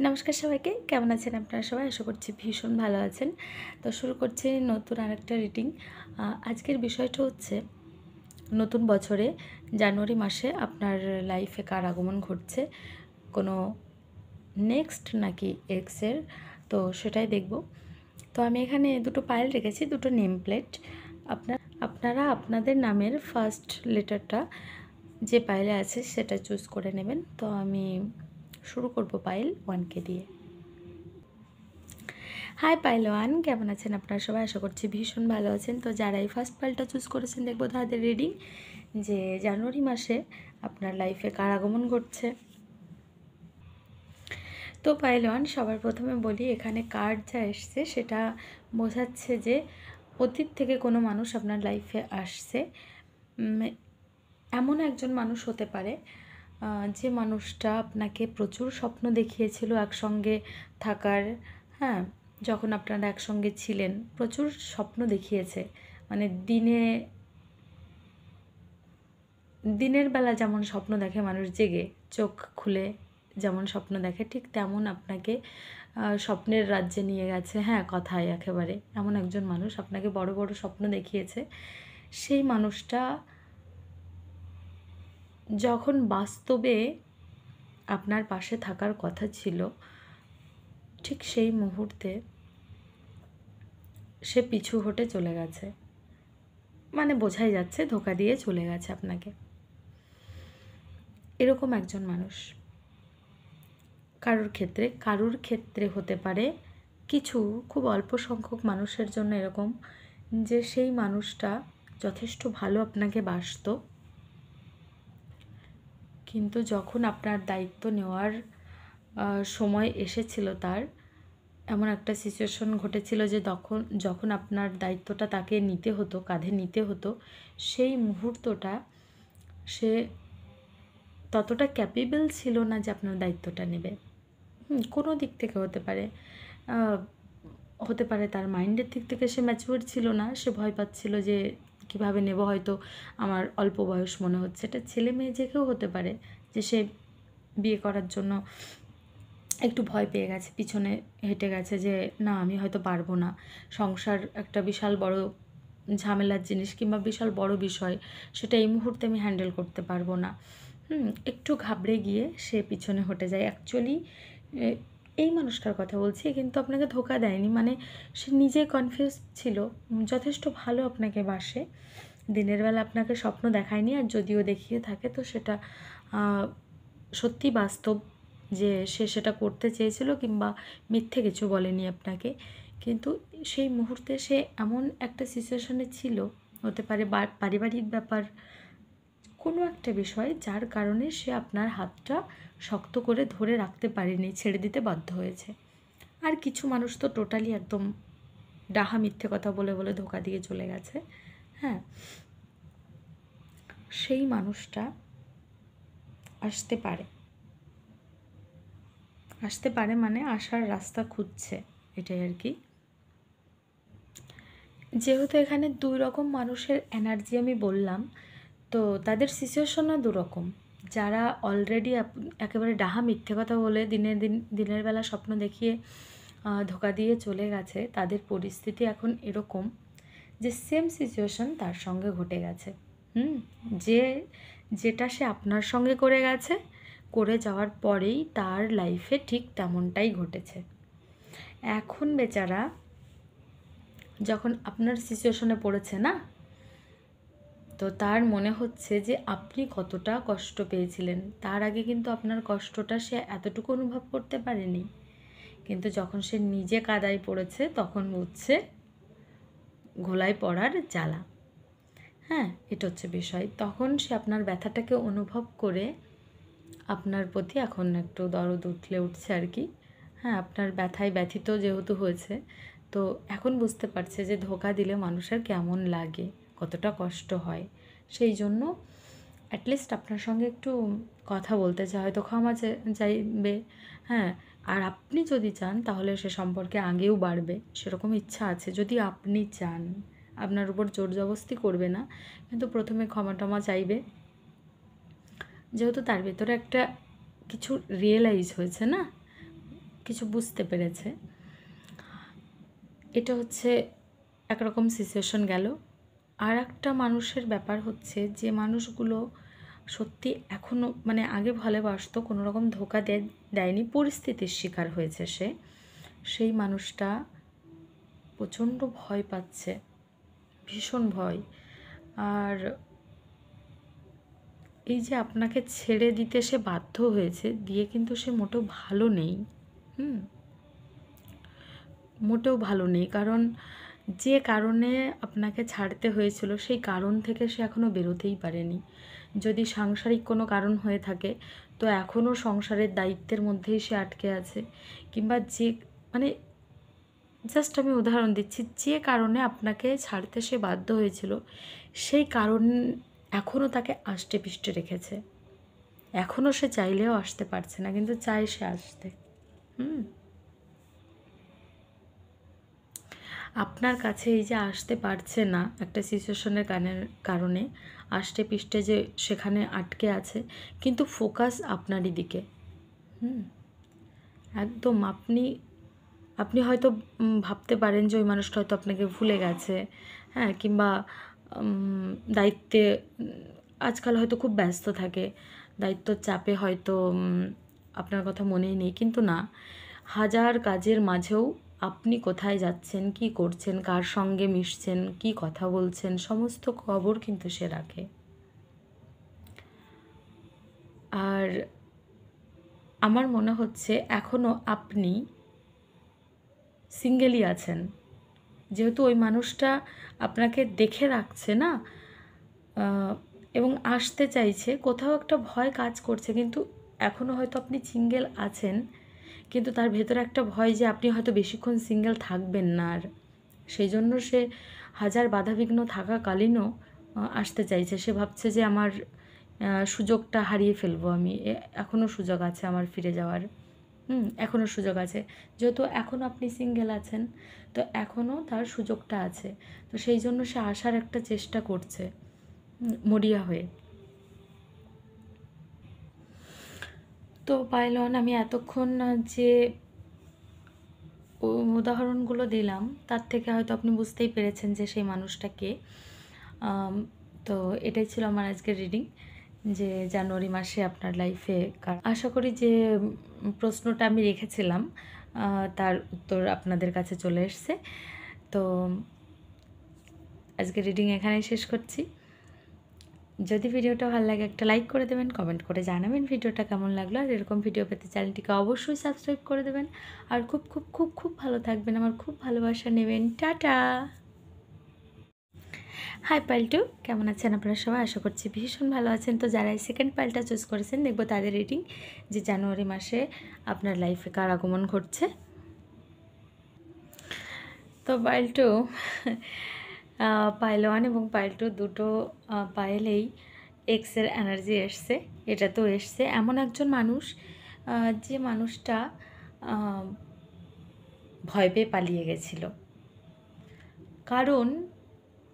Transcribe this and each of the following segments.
নমস্কার সবাইকে, কেমন আছেন আপনারা সবাই? আশা করছি ভীষণ ভালো আছেন। তো শুরু করছি নতুন আরেকটা রিডিং। আজকের বিষয়টা হচ্ছে নতুন বছরে জানুয়ারি মাসে আপনার লাইফে কার আগমন ঘটছে, কোনো নেক্সট নাকি এক্সের, তো সেটাই দেখব। তো আমি এখানে দুটো পাইল রেখেছি, দুটো নেম প্লেট। আপনারা আপনাদের নামের ফার্স্ট লেটারটা যে পাইলে আছে সেটা চুজ করে নেবেন। তো আমি শুরু করব পাইল 1কে দিয়ে। হাই পাইল 1, কেমন আছেন আপনারা সবাই? আশা করছি ভীষণ ভালো আছেন। তো যারা এই ফার্স্ট পাইলটা চুজ করেছেন, দেখবো তাদের রিডিং যে জানুয়ারি মাসে আপনার লাইফে কার আগমন ঘটছে। তো পাইল 1, সবার প্রথমে বলি, এখানে কার্ড যা এসছে সেটা বোঝাচ্ছে যে অতীত থেকে কোনো মানুষ আপনার লাইফে আসছে। এমন একজন মানুষ হতে পারে যে মানুষটা আপনাকে প্রচুর স্বপ্ন দেখিয়েছিল একসঙ্গে থাকার। হ্যাঁ, যখন আপনারা একসঙ্গে ছিলেন প্রচুর স্বপ্ন দেখিয়েছে। মানে দিনের বেলা যেমন স্বপ্ন দেখে মানুষ জেগে, চোখ খুলে যেমন স্বপ্ন দেখে, ঠিক তেমন আপনাকে স্বপ্নের রাজ্যে নিয়ে গেছে। হ্যাঁ, কথায় একেবারে এমন একজন মানুষ আপনাকে বড় বড় স্বপ্ন দেখিয়েছে। সেই মানুষটা যখন বাস্তবে আপনার পাশে থাকার কথা ছিল, ঠিক সেই মুহূর্তে সে পিছু হটে চলে গেছে। মানে বোঝাই যাচ্ছে ধোঁকা দিয়ে চলে গেছে আপনাকে। এরকম একজন মানুষ কারুর ক্ষেত্রে হতে পারে। কিছু খুব অল্প সংখ্যক মানুষের জন্য এরকম যে সেই মানুষটা যথেষ্ট ভালো আপনাকে বাসতো, কিন্তু যখন আপনার দায়িত্ব নেওয়ার সময় এসেছিল, তার এমন একটা সিচুয়েশন ঘটেছিল যে যখন আপনার দায়িত্বটা তাকে নিতে হতো, কাঁধে নিতে হতো, সেই মুহূর্তটা সে ততটা ক্যাপেবল ছিল না যে আপনার দায়িত্বটা নেবে। কোনো দিক থেকে হতে পারে তার মাইন্ডের দিক থেকে সে ম্যাচিউর ছিল না, সে ভয় পাচ্ছিল যে কিভাবে নেব, হয়তো আমার অল্প বয়স মনে হচ্ছে। এটা ছেলে মেয়ে যে কেউ হতে পারে, যে সে বিয়ে করার জন্য একটু ভয় পেয়ে গেছে, পিছনে হেঁটে গেছে যে না আমি হয়তো পারবো না, সংসার একটা বিশাল বড় ঝামেলার জিনিস কিংবা বিশাল বড় বিষয়, সেটা এই মুহূর্তে আমি হ্যান্ডেল করতে পারবো না। একটু ঘাবড়ে গিয়ে সে পিছনে হটে যায়। অ্যাকচুয়ালি এই মানুষটার কথা বলছি, কিন্তু আপনাকে ধোঁকা দেয়নি। মানে সে নিজে কনফিউজ ছিল, যথেষ্ট ভালো আপনাকে বাসে, দিনের বেলা আপনাকে স্বপ্ন দেখায়নি, আর যদিও দেখিয়ে থাকে তো সেটা সত্যি বাস্তব যে সে সেটা করতে চেয়েছিল, কিংবা মিথ্যে কিছু বলেনি আপনাকে। কিন্তু সেই মুহূর্তে সে এমন একটা সিচুয়েশনে ছিল, হতে পারে পারিবারিক ব্যাপার, কোনো একটা বিষয়, যার কারণে সে আপনার হাতটা শক্ত করে ধরে রাখতে পারেনি, ছেড়ে দিতে বাধ্য হয়েছে। আর কিছু মানুষ তো টোটালি একদম ডাহা মিথ্যে কথা বলে বলে ধোঁকা দিয়ে চলে গেছে। হ্যাঁ, সেই মানুষটা আসতে পারে মানে আসার রাস্তা খুঁজছে, এটাই আর কি। যেহেতু এখানে দুই রকম মানুষের এনার্জি আমি বললাম, তো তাদের সিচুয়েশনও দুরকম। যারা অলরেডি একেবারে ডাহা মিথ্যে কথা বলে দিনের বেলা স্বপ্ন দেখিয়ে ধোঁকা দিয়ে চলে গেছে, তাদের পরিস্থিতি এখন এরকম যে সেম সিচুয়েশন তার সঙ্গে ঘটে গেছে। যেটা সে আপনার সঙ্গে করে যাওয়ার পরেই তার লাইফে ঠিক তেমনটাই ঘটেছে। এখন বেচারা যখন আপনার সিচুয়েশনে পড়েছে না, তো তার মনে হচ্ছে যে আপনি কতটা কষ্ট পেয়েছিলেন। তার আগে কিন্তু আপনার কষ্টটা সে এতটুকু অনুভব করতে পারেনি, কিন্তু যখন সে নিজে কাদায় পড়েছে তখন বুঝছে ঘোলায় পড়ার জ্বালা। হ্যাঁ, এটা হচ্ছে বিষয়। তখন সে আপনার ব্যথাটাকে অনুভব করে আপনার প্রতি এখন একটু দরদ উঠছে আর কি। হ্যাঁ, আপনার ব্যথায় ব্যথিত যেহেতু হয়েছে, তো এখন বুঝতে পারছে যে ধোঁকা দিলে মানুষের কেমন লাগে, কতটা কষ্ট হয়। সেই জন্য অ্যাটলিস্ট আপনার সঙ্গে একটু কথা বলতে চায়, হয়তো ক্ষমা চাইবে। হ্যাঁ, আর আপনি যদি চান তাহলে সে সম্পর্কে আগেও বাড়বে, সেরকম ইচ্ছা আছে যদি আপনি চান। আপনার উপর জোর জবরদস্তি করবে না, কিন্তু প্রথমে ক্ষমা টমা চাইবে, যেহেতু তার ভেতরে একটা কিছু রিয়েলাইজ হয়েছে না, কিছু বুঝতে পেরেছে। এটা হচ্ছে একরকম সিচুয়েশন গেল। আর একটা মানুষের ব্যাপার হচ্ছে যে মানুষগুলো সত্যি এখনও মানে আগে ভালোবাসতো, কোনো রকম ধোকা দেয়নি, পরিস্থিতির শিকার হয়েছে সে, সেই মানুষটা প্রচণ্ড ভয় পাচ্ছে, ভীষণ ভয়। আর এই যে আপনাকে ছেড়ে দিতে সে বাধ্য হয়েছে, দিয়ে কিন্তু সে মোটেও ভালো নেই। মোটেও ভালো নেই, কারণ যে কারণে আপনাকে ছাড়তে হয়েছিল সেই কারণ থেকে সে এখনও বেরোতেই পারেনি। যদি সাংসারিক কোনো কারণ হয়ে থাকে তো এখনও সংসারের দায়িত্বের মধ্যেই সে আটকে আছে, কিংবা যে মানে জাস্ট আমি উদাহরণ দিচ্ছি, যে কারণে আপনাকে ছাড়তে সে বাধ্য হয়েছিল সেই কারণ এখনও তাকে আষ্টে পিষ্টে রেখেছে। এখনও সে চাইলেও আসতে পারছে না, কিন্তু চায় সে আসতে। আপনার কাছে এই যে আসতে পারছে না একটা সিচুয়েশনের কারণে আষ্টে পিষ্টে যে সেখানে আটকে আছে, কিন্তু ফোকাস আপনারই দিকে। একদম আপনি হয়তো ভাবতে পারেন যে ওই মানুষটা হয়তো আপনাকে ভুলে গেছে, হ্যাঁ, কিংবা দায়িত্বে আজকাল হয়তো খুব ব্যস্ত থাকে, দায়িত্বর চাপে হয়তো আপনার কথা মনেই নেই। কিন্তু না, হাজার কাজের মাঝেও আপনি কোথায় যাচ্ছেন, কি করছেন, কার সঙ্গে মিশছেন, কি কথা বলছেন, সমস্ত খবর কিন্তু সে রাখে। আর আমার মনে হচ্ছে এখনও আপনি সিঙ্গেলই আছেন, যেহেতু ওই মানুষটা আপনাকে দেখে রাখছে না এবং আসতে চাইছে, কোথাও একটা ভয় কাজ করছে, কিন্তু এখনও হয়তো আপনি সিঙ্গেল আছেন, কিন্তু তার ভেতরে একটা ভয় যে আপনি হয়তো বেশিক্ষণ সিঙ্গেল থাকবেন না। আর সেই জন্য সে হাজার বাধাবিঘ্ন থাকাকালীনও আসতে চাইছে। সে ভাবছে যে আমার সুযোগটা হারিয়ে ফেলবো আমি, এখনও সুযোগ আছে আমার ফিরে যাওয়ার, এখনও সুযোগ আছে। যেহেতু এখনও আপনি সিঙ্গেল আছেন তো এখনও তার সুযোগটা আছে, তো সেই জন্য সে আসার একটা চেষ্টা করছে মরিয়া হয়ে। তো পাইলন, আমি এতক্ষণ যে উদাহরণগুলো দিলাম তার থেকে হয়তো আপনি বুঝতেই পেরেছেন যে সেই মানুষটা কে। তো এটাই ছিল আমার আজকের রিডিং, যে জানুয়ারি মাসে আপনার লাইফে আশা করি যে প্রশ্নটা আমি রেখেছিলাম তার উত্তর আপনাদের কাছে চলে এসছে। তো আজকে রিডিং এখানেই শেষ করছি। যদি ভিডিওটা ভালো লাগে একটা লাইক করে দেবেন, কমেন্ট করে জানাবেন ভিডিওটা কেমন লাগলো, আর এরকম ভিডিও পেতে চ্যানেলটিকে অবশ্যই সাবস্ক্রাইব করে দেবেন। আর খুব খুব খুব খুব ভালো থাকবেন, আমার খুব ভালোবাসা নেবেন। টাটা। হাই পাল্টু, কেমন আছেন আপনারা সবাই? আশা করছি ভীষণ ভালো আছেন। তো যারা এই সেকেন্ড পাল্টা চুজ করেছেন, দেখবো তাদের রিডিং, যে জানুয়ারি মাসে আপনার লাইফে কার আগমন ঘটছে। তো পাল্টু, পাইল 1 এবং পাইল 2 দুটো পাইলেই এক্সের এনার্জি এসছে। এটা তো এসছে এমন একজন মানুষ, যে মানুষটা ভয় পেয়ে পালিয়ে গেছিল, কারণ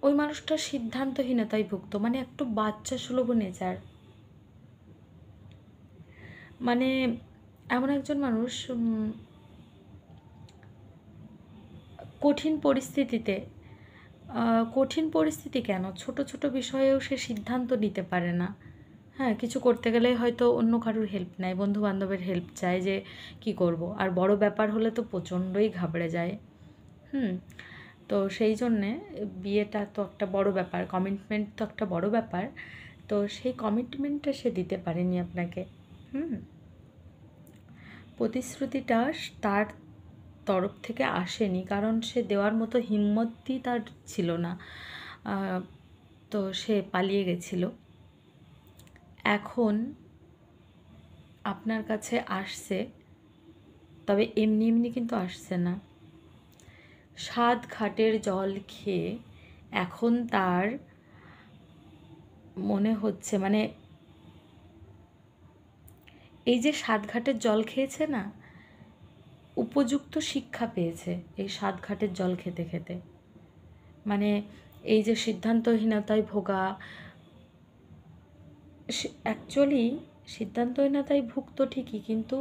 ওই মানুষটা সিদ্ধান্তহীনতায় ভুগত, মানে একটু বাচ্চা সুলভ নেচার। মানে এমন একজন মানুষ কঠিন পরিস্থিতি কেন, ছোট ছোট বিষয়েও সে সিদ্ধান্ত নিতে পারে না। হ্যাঁ, কিছু করতে গেলে হয়তো অন্য কারোর হেল্প নেয়, বন্ধু বান্ধবের হেল্প চায় যে কি করব, আর বড় ব্যাপার হলে তো প্রচণ্ডই ঘাবড়ে যায়। তো সেই জন্যে বিয়েটা তো একটা বড় ব্যাপার, কমিটমেন্ট তো একটা বড় ব্যাপার, তো সেই কমিটমেন্টটা সে দিতে পারেনি আপনাকে। প্রতিশ্রুতিটা তার তরফ থেকে আসেনি, কারণ সে দেওয়ার মতো হিম্মতই তার ছিল না, তো সে পালিয়ে গেছিল। এখন আপনার কাছে আসছে, তবে এমনি এমনি কিন্তু আসছে না। 7 ঘাটের জল খেয়ে এখন তার মনে হচ্ছে, মানে এই যে 7 ঘাটের জল খেয়েছে না, উপযুক্ত শিক্ষা পেয়েছে এই 7 ঘাটের জল খেতে খেতে। মানে এই যে সিদ্ধান্তহীনতায় ভোগা, অ্যাকচুয়ালি সিদ্ধান্তহীনতায় ভুগতো ঠিকই, কিন্তু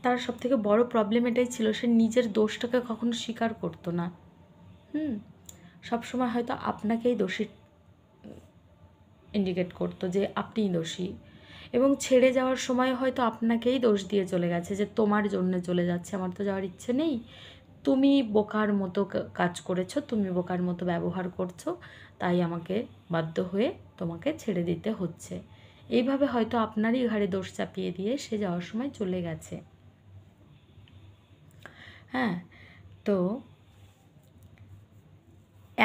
তার সবথেকে বড় প্রবলেম এটাই ছিল, সে নিজের দোষটাকে কখনো স্বীকার করতো না। সবসময় হয়তো আপনাকেই দোষী ইন্ডিকেট করতো যে আপনিই দোষী, এবং ছেড়ে যাওয়ার সময় হয়তো আপনাকেই দোষ দিয়ে চলে গেছে যে তোমার জন্য চলে যাচ্ছে, আমার তো যাওয়ার ইচ্ছে নেই, তুমি বোকার মতো কাজ করেছো, তুমি বোকার মতো ব্যবহার করছো, তাই আমাকে বাধ্য হয়ে তোমাকে ছেড়ে দিতে হচ্ছে। এইভাবে হয়তো আপনারই ঘাড়ে দোষ চাপিয়ে দিয়ে সে যাওয়ার সময় চলে গেছে। হ্যাঁ, তো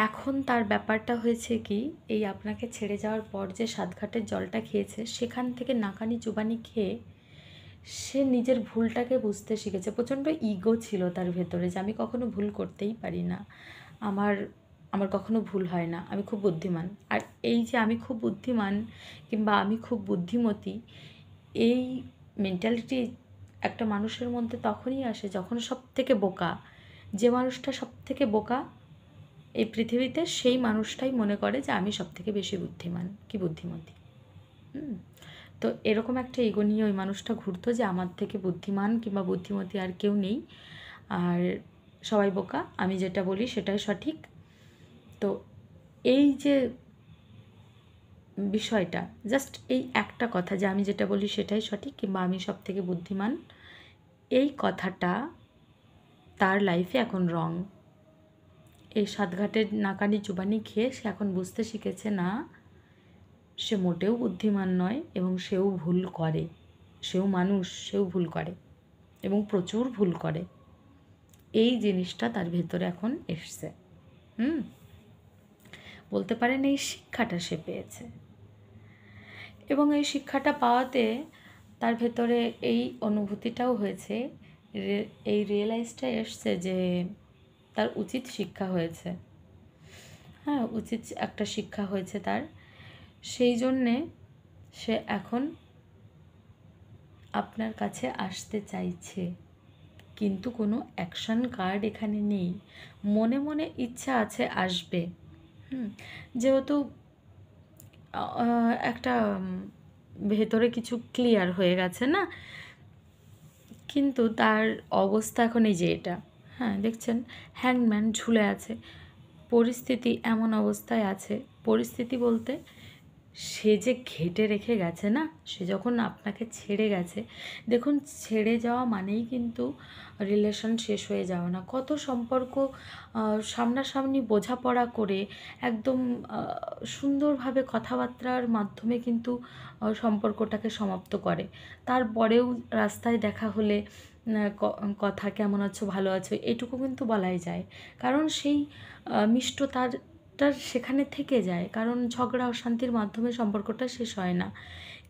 এখন তার ব্যাপারটা হয়েছে কি, এই আপনাকে ছেড়ে যাওয়ার পর যে সাতঘাটের জলটা খেয়েছে, সেখান থেকে নাকানি চুবানি খেয়ে সে নিজের ভুলটাকে বুঝতে শিখেছে। প্রচণ্ড ইগো ছিল তার ভেতরে যে আমি কখনো ভুল করতেই পারি না, আমার আমার কখনো ভুল হয় না, আমি খুব বুদ্ধিমান। আর এই যে আমি খুব বুদ্ধিমান কিংবা আমি খুব বুদ্ধিমতী, এই মেন্টালিটি একটা মানুষের মধ্যে তখনই আসে যখন সব থেকে বোকা, যে মানুষটা সব থেকে বোকা এই পৃথিবীতে, সেই মানুষটাই মনে করে যে আমি সব থেকে বেশি বুদ্ধিমান কি বুদ্ধিমতী। তো এরকম একটা ইগো নিয়ে ওই মানুষটা ঘুরতো যে আমার থেকে বুদ্ধিমান কিংবা বুদ্ধিমতী আর কেউ নেই, আর সবাই বোকা, আমি যেটা বলি সেটাই সঠিক। তো এই যে বিষয়টা, জাস্ট এই একটা কথা যে আমি যেটা বলি সেটাই সঠিক কিংবা আমি সব থেকে বুদ্ধিমান, এই কথাটা তার লাইফে এখন রং। এই সাতঘাটের নাকানি চুবানি খেয়ে সে এখন বুঝতে শিখেছে না, সে মোটেও বুদ্ধিমান নয় এবং সেও ভুল করে, সেও মানুষ, সেও ভুল করে এবং প্রচুর ভুল করে। এই জিনিসটা তার ভেতরে এখন এসছে। বলতে পারেন এই শিক্ষাটা সে পেয়েছে, এবং এই শিক্ষাটা পাওয়াতে তার ভেতরে এই অনুভূতিটাও হয়েছে, এই রিয়েলাইজটা এসছে যে তার উচিত শিক্ষা হয়েছে। হ্যাঁ, উচিত একটা শিক্ষা হয়েছে তার, সেই জন্যে সে এখন আপনার কাছে আসতে চাইছে, কিন্তু কোনো অ্যাকশন কার্ড এখানে নেই। মনে মনে ইচ্ছা আছে আসবে, যেহেতু একটা ভেতরে কিছু ক্লিয়ার হয়ে গেছে না, কিন্তু তার অবস্থা এখন এই যে এটা, হ্যাঁ দেখছেন হ্যাংম্যান ঝুলে আছে, পরিস্থিতি এমন অবস্থায় আছে, পরিস্থিতি বলতে সে যে ঘেটে রেখে গেছে না, সে যখন আপনাকে ছেড়ে গেছে, দেখুন ছেড়ে যাওয়া মানেই কিন্তু রিলেশন শেষ হয়ে যাওয়া না। কত সম্পর্ক সামনাসামনি বোঝাপড়া করে একদম সুন্দরভাবে কথাবার্তার মাধ্যমে কিন্তু সম্পর্কটাকে সমাপ্ত করে, তারপরেও রাস্তায় দেখা হলে কথা কেমন আছো ভালো আছো এটুকু কিন্তু বলাই যায়, কারণ সেই মিষ্টতার সেখানে থেকে যায়, কারণ ঝগড়া অশান্তির মাধ্যমে সম্পর্কটা শেষ হয় না।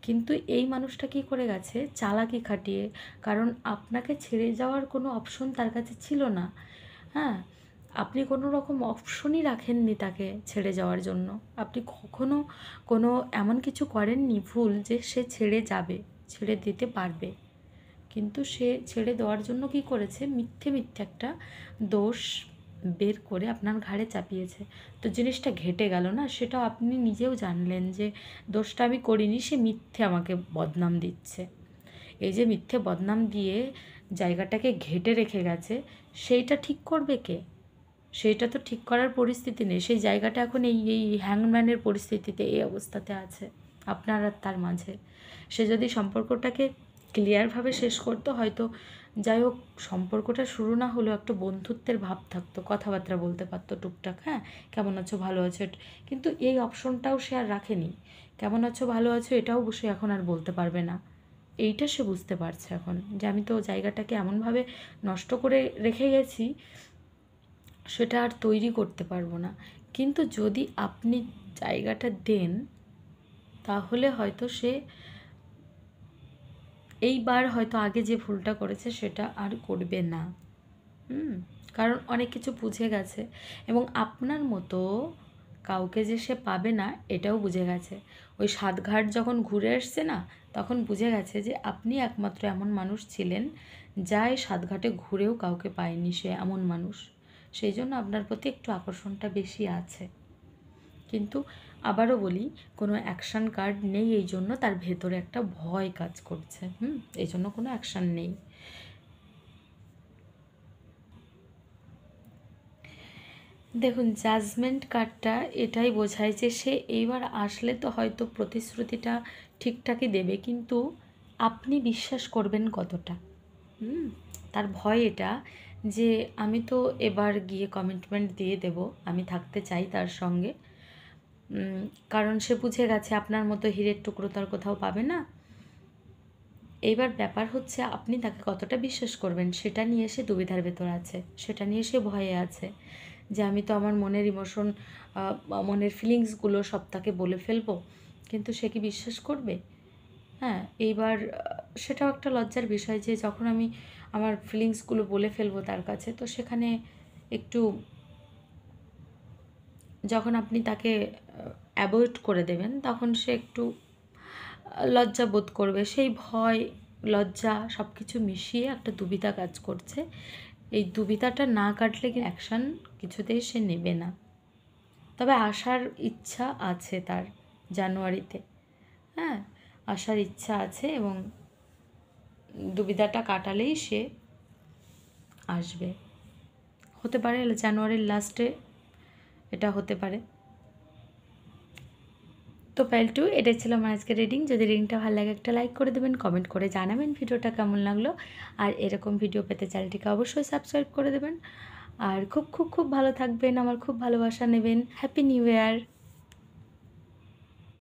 কিন্তু এই মানুষটা কী করে গেছে চালাকি খাটিয়ে, কারণ আপনাকে ছেড়ে যাওয়ার কোনো অপশন তার কাছে ছিল না। হ্যাঁ, আপনি কোনো রকম অপশনই রাখেননি তাকে ছেড়ে যাওয়ার জন্য, আপনি কখনো কোনো এমন কিছু করেননি ভুল যে সে ছেড়ে যাবে, ছেড়ে দিতে পারবে, কিন্তু সে ছেড়ে দেওয়ার জন্য কী করেছে, মিথ্যে মিথ্যে একটা দোষ বের করে আপনার ঘাড়ে চাপিয়েছে। তো জিনিসটা ঘেটে গেল না, সেটা আপনি নিজেও জানলেন যে দোষটা আমি করিনি, সে মিথ্যে আমাকে বদনাম দিচ্ছে। এই যে মিথ্যে বদনাম দিয়ে জায়গাটাকে ঘেটে রেখে গেছে, সেইটা ঠিক করবে কে? সেইটা তো ঠিক করার পরিস্থিতি নেই, সেই জায়গাটা এখন এই হ্যাংম্যানের পরিস্থিতিতে এই অবস্থাতে আছে আপনার আর তার মাঝে। সে যদি সম্পর্কটাকে ক্লিয়ারভাবে শেষ করতো, হয়তো যাই হোক সম্পর্কটা শুরু না হলেও একটা বন্ধুত্বের ভাব থাকতো, কথাবার্তা বলতে পারতো টুকটাক, হ্যাঁ কেমন আছো ভালো আছো, কিন্তু এই অপশনটাও সে আর রাখেনি। কেমন আছো ভালো আছো এটাও সে এখন আর বলতে পারবে না, এইটা সে বুঝতে পারছে এখন যে আমি তো জায়গাটাকে এমনভাবে নষ্ট করে রেখে গেছি, সেটা আর তৈরি করতে পারবো না। কিন্তু যদি আপনি জায়গাটা দেন, তাহলে হয়তো সে এইবার হয়তো আগে যে ভুলটা করেছে সেটা আর করবে না। কারণ অনেক কিছু বুঝে গেছে, এবং আপনার মতো কাউকে যে সে পাবে না এটাও বুঝে গেছে। ওই সাতঘাট যখন ঘুরে এসছে না, তখন বুঝে গেছে যে আপনি একমাত্র এমন মানুষ ছিলেন যা এই সাতঘাটে ঘুরেও কাউকে পায়নি, সে এমন মানুষ, সেই জন্য আপনার প্রতি একটু আকর্ষণটা বেশি আছে। কিন্তু আবারও বলি, কোনো অ্যাকশান কার্ড নেই, এই জন্য তার ভেতরে একটা ভয় কাজ করছে, এই জন্য কোনো অ্যাকশান নেই। দেখুন, জাজমেন্ট কার্ডটা এটাই বোঝায় যে সে এইবার আসলে তো হয়তো প্রতিশ্রুতিটা ঠিকঠাকই দেবে, কিন্তু আপনি বিশ্বাস করবেন কতটা। হুম? তার ভয় এটা যে আমি তো এবার গিয়ে কমিটমেন্ট দিয়ে দেব, আমি থাকতে চাই তার সঙ্গে। কারণ সে বুঝে গেছে আপনার মতো হীরের টুকরো তার কোথাও পাবে না। এইবার ব্যাপার হচ্ছে আপনি তাকে কতটা বিশ্বাস করবেন সেটা নিয়ে সে দুবিধার ভেতর আছে, সেটা নিয়ে সে ভয়ে আছে যে আমি তো আমার মনের ইমোশন, মনের ফিলিংসগুলো সব তাকে বলে ফেলবো, কিন্তু সে কি বিশ্বাস করবে? হ্যাঁ, এইবার সেটাও একটা লজ্জার বিষয় যে যখন আমি আমার ফিলিংসগুলো বলে ফেলবো তার কাছে, তো সেখানে একটু, যখন আপনি তাকে অ্যাভয়েড করে দেবেন তখন সে একটু লজ্জা বোধ করবে। সেই ভয়, লজ্জা সব কিছু মিশিয়ে একটা দুবিধা কাজ করছে। এই দুবিধাটা না কাটলে কি অ্যাকশান কিছুতেই সে নেবে না। তবে আসার ইচ্ছা আছে তার জানুয়ারিতে। হ্যাঁ, আসার ইচ্ছা আছে এবং দুবিধাটা কাটালেই সে আসবে। হতে পারে জানুয়ারির লাস্টে এটা হতে পারে। তো পাইল 2, এটাই ছিল আমার আজকের রিডিং। যদি রিডিংটা ভালো লাগে একটা লাইক করে দেবেন, কমেন্ট করে জানাবেন ভিডিওটা কেমন লাগলো। আর এরকম ভিডিও পেতে চ্যানেলটিকে অবশ্যই সাবস্ক্রাইব করে দেবেন। আর খুব খুব খুব ভালো থাকবেন, আমার খুব ভালোবাসা নেবেন। Happy new year.